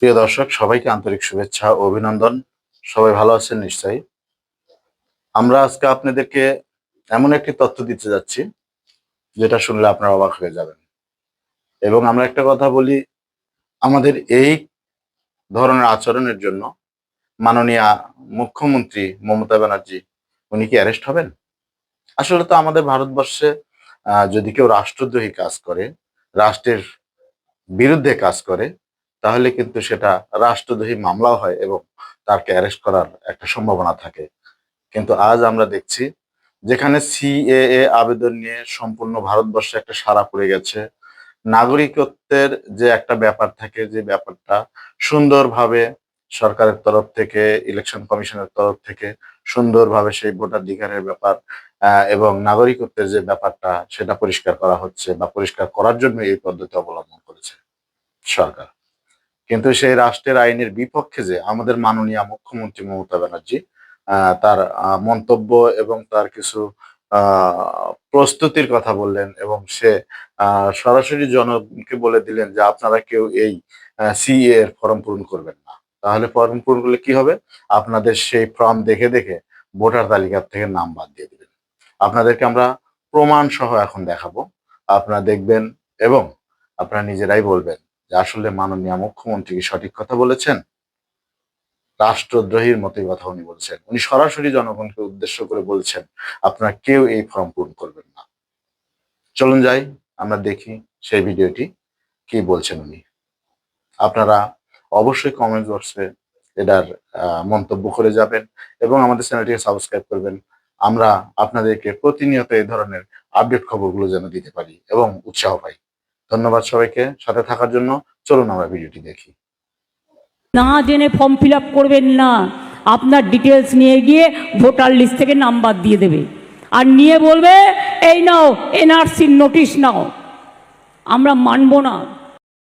প্রিয় দর্শক, সবাইকে আন্তরিক শুভেচ্ছা ও অভিনন্দন। সবাই ভালো আছেন নিশ্চয়ই। আমরা আজকে আপনাদেরকে এমন একটি তথ্য দিতে যাচ্ছি যেটা শুনলে আপনারা অবাক হয়ে যাবেন। এবং আমরা একটা কথা বলি, আমাদের এই ধরনের আচরণের জন্য মাননীয়া মুখ্যমন্ত্রী মমতা ব্যানার্জি উনি কি অ্যারেস্ট হবেন? আসলে তো আমাদের ভারতবর্ষে যদি কেউ রাষ্ট্রদ্রোহী কাজ করে, রাষ্ট্রের বিরুদ্ধে কাজ করে, তাহলে কিন্তু সেটা রাষ্ট্রদ্রোহী মামলাও হয় এবং তাকে অ্যারেস্ট করার একটা সম্ভাবনা থাকে। কিন্তু আজ আমরা দেখছি যেখানে সিএএ আবেদন নিয়ে সম্পূর্ণ ভারতবর্ষে একটা সাড়া পড়ে গেছে। নাগরিকত্বের যে একটা ব্যাপার থাকে, যে ব্যাপারটা সুন্দরভাবে সরকারের তরফ থেকে, ইলেকশন কমিশনের তরফ থেকে সুন্দরভাবে সেই ভোটাধিকারের ব্যাপার এবং নাগরিকত্বের যে ব্যাপারটা সেটা পরিষ্কার করা হচ্ছে বা পরিষ্কার করার জন্য এই পদ্ধতি অবলম্বন করেছে সরকার। কিন্তু সেই রাষ্ট্রের আইনের বিপক্ষে যে আমাদের মাননীয় মুখ্যমন্ত্রী মমতা ব্যানার্জি তার মন্তব্য এবং তার কিছু প্রস্তুতির কথা বললেন এবং সে সরাসরি জনগণকে বলে দিলেন যে আপনারা কেউ এই সিএ এর ফর্ম পূরণ করবেন না। তাহলে ফর্ম পূরণ করলে কি হবে? আপনাদের সেই ফর্ম দেখে দেখে ভোটার তালিকা থেকে নাম বাদ দিয়ে দিবেন। আপনাদেরকে আমরা প্রমাণ সহ এখন দেখাবো। আপনারা দেখবেন এবং আপনারা নিজেরাই বলবেন যে আসলে মাননীয় মুখ্যমন্ত্রী কি সঠিক কথা বলেছেন? রাষ্ট্রদ্রোহীর মতোই কথা উনি বলছেন। উনি সরাসরি জনগণকে উদ্দেশ্য করে বলছেন, আপনারা কেউ এই ফর্ম পূরণ করবেন না। চলুন যাই, আমরা দেখি সেই ভিডিওটি কি বলছেন উনি। আপনারা অবশ্যই কমেন্ট বক্সে এটার মন্তব্য করে যাবেন এবং আমাদের চ্যানেলটিকে সাবস্ক্রাইব করবেন। আমরা আপনাদেরকে প্রতিনিয়ত এই ধরনের আপডেট খবরগুলো যেন দিতে পারি এবং উৎসাহ পাই। ধন্যবাদ সবাইকে সাথে থাকার জন্য। চলুন আমরা ভিডিওটি দেখি। না জেনে ফর্ম ফিল আপ করবেন না। আপনার ডিটেলস নিয়ে গিয়ে ভোটার লিস্ট থেকে নাম বাদ দিয়ে দেবে আর নিয়ে বলবে এই নাও এনআরসির নোটিশ নাও। আমরা মানব না।